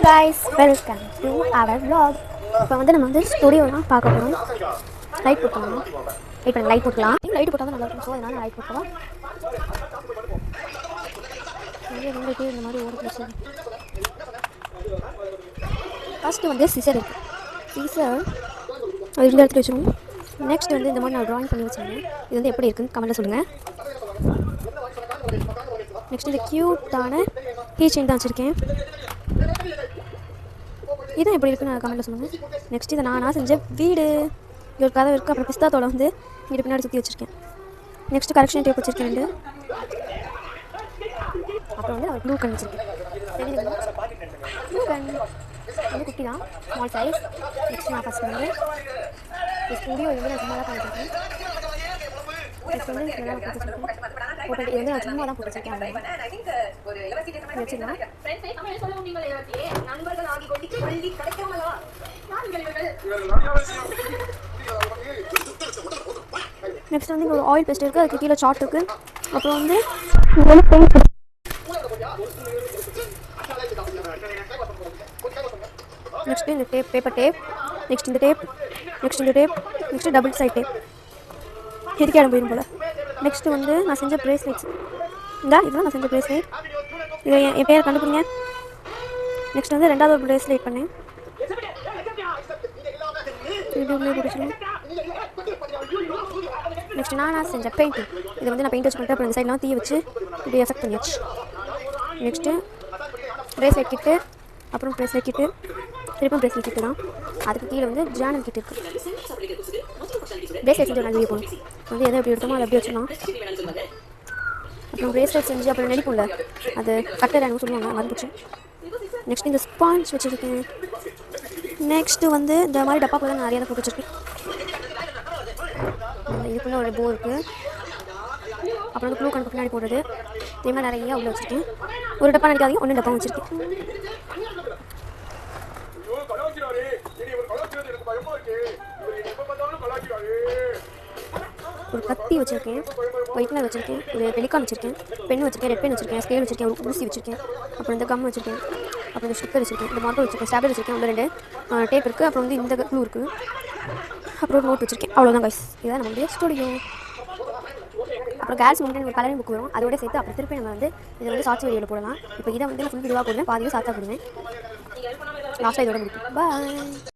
guys, welcome to our vlog. இப்போ வந்து நம்ம வந்து ஸ்டுடியோலாம் பார்க்க போகிறோம். லைட் போட்டுக்கலாம். வெயிட் பண்ணுங்க, லைட் போட்டுக்கலாம். லைட் போட்டால் தான் நல்லா இருக்கும். ஸோ அதனால் லைட் போட்டுக்கலாம். உங்களுக்கு இந்த மாதிரி ஓட பிடிச்சி ஃபஸ்ட்டு வந்து சிசர் இருக்குது. சிசர் அது இந்த இடத்துல வச்சுருவோம். நெக்ஸ்ட் வந்து இந்த மாதிரி நான் ட்ராயிங் பண்ணி வச்சுருந்தேன். இது வந்து எப்படி இருக்குன்னு கமெண்ட்டில் சொல்லுங்கள். நெக்ஸ்ட் இந்த க்யூட்டான கீ செயின் தான் வச்சுருக்கேன். இதான் எப்படி இருக்குன்னு கமெண்ட்டில் சொல்லுங்கள். நெக்ஸ்ட் இதை நானாக செஞ்ச வீடு ஒரு கதை இருக்குது. அப்புறம் பிஸ்தாத்தோட வந்து இங்கே பின்னாடி சுற்றி வச்சுருக்கேன். நெக்ஸ்ட்டு கரெக்ஷன் டேப் வச்சுருக்கேன் ரெண்டு. அப்புறம் வந்து ப்ளூ கன் வச்சுருக்கேன். ப்ளூ கன் வந்து குட்டி தான், ஸ்மால் சைஸ். நெக்ஸ்ட் நான் ஃபஸ்ட் வந்து ஸ்டுடியோ வந்து நான் சும்மா தான் பண்ணிட்டுருக்கேன். நெக்ஸ்ட் வந்து இதெல்லாம் போட்டு வச்சுருக்கேன். போட்டு இது வந்து நான் சும்மா தான் போட்டு வச்சுருக்கேன். வச்சுக்கலாம். நெக்ஸ்ட் வந்து இங்கே ஒரு ஆயில் பேஸ்ட் இருக்குது, அதுக்கு கீழே சார்ட் இருக்குது. அப்புறம் வந்து நெக்ஸ்ட்டு இந்த டேப், பேப்பர் டேப். நெக்ஸ்ட் இந்த டேப், நெக்ஸ்ட் இந்த tape, next double side tape. எதுக்கே இடம் போயிடும் போல். நெக்ஸ்ட்டு வந்து நான் செஞ்ச ப்ரேஸ்லெட்ஸ். இதுதான் நான் செஞ்ச ப்ரேஸ்லெட். இதை என் பேரை கண்டுபிடிங்க. நெக்ஸ்ட் வந்து ரெண்டாவது ஒரு ப்ரேஸ்லெட் பண்ணேன். நெக்ஸ்ட் நான் செஞ்ச பெயிண்டிங். இதை வந்து நான் பெயிண்ட் வச்சு பண்ணிட்டு அப்புறம் இந்த சைட்லாம் தீ வச்சு இப்படி எஃபெக்ட் பண்ணியாச்சு. நெக்ஸ்ட்டு ப்ரேஸ்லெட் கிட்டு, அப்புறம் ப்ரேஸ்லெட் கிட்டு, திருப்பும் ப்ரேஸ்லெட் கிட்டு தான். அதுக்கு கீழே வந்து ஜேர்னல் கிட்டு இருக்குது. ப்ரேஸ்லெட் செஞ்சு ஒரு வீடியோ போகணும். வந்து எதை எப்படி எடுத்தோமோ அதை எப்படி வச்சுக்கலாம். அப்புறம் ப்ரேஸ்லெட் செஞ்சு அப்புறம் நடிப்பும்ல, அது கட்டர் எனக்கு சொல்லுவாங்க, மறந்துச்சு. நெக்ஸ்ட் இந்த ஸ்பாஞ்ச் வச்சுருக்கேன். நெக்ஸ்ட்டு வந்து இந்த மாதிரி டப்பாக்குள்ள நான் நிறைய போட்டு வச்சுருக்கேன். இதுக்குள்ளே ஒரு போ இருக்குது. அப்புறம் வந்து ப்ளூ கணக்கு பின்னாடி போடுறது. இதே மாதிரி நிறைய உள்ள வச்சுருக்கேன். ஒரு டப்பா நினைக்காதீங்க, ஒன்று டப்பா வச்சுருக்கேன். ஒரு கத்தி வச்சுருக்கேன், ஒயிட்னர் வச்சுருக்கேன், ஒரு டெலிகான் வச்சுருக்கேன், பென் வச்சுருக்கேன், ரெட் பென் வச்சுருக்கேன், ஸ்கேல் வச்சுருக்கேன், ஒரு ஊசி வச்சுருக்கேன், அப்புறம் இந்த கம் வச்சுருக்கேன், அப்புறம் இந்த ஸ்டிக்கர் வச்சுருக்கேன், இந்த மார்க்கர் வச்சுருக்கேன், ஸ்டாப்லர் வச்சுருக்கேன், உள்ள ரெண்டு டேப் இருக்குது, அப்புறம் வந்து இந்த க்ளூ இருக்குது, அப்புறம் ஒரு நோட் வச்சுருக்கேன். அவ்வளோதான் கைஸ், இதுதான் நம்மளுடைய ஸ்டுடியோ. அப்புறம் கேர்ள்ஸ் முன்னாடி ஒரு கலரிங் புக் வரும், அதோட சேர்த்து அப்புறம் திருப்பி நம்ம வந்து இதை வந்து ஷார்ட்ஸ் வீடியோவில் போடலாம். இப்போ இதை வந்து நான் ஃபுல் வீடியோவாக போடுவேன், பாதியாக ஷார்ட்டாக போடுவேன். லாஸ்ட்டாக இதோட முடிக்கும். பாய்.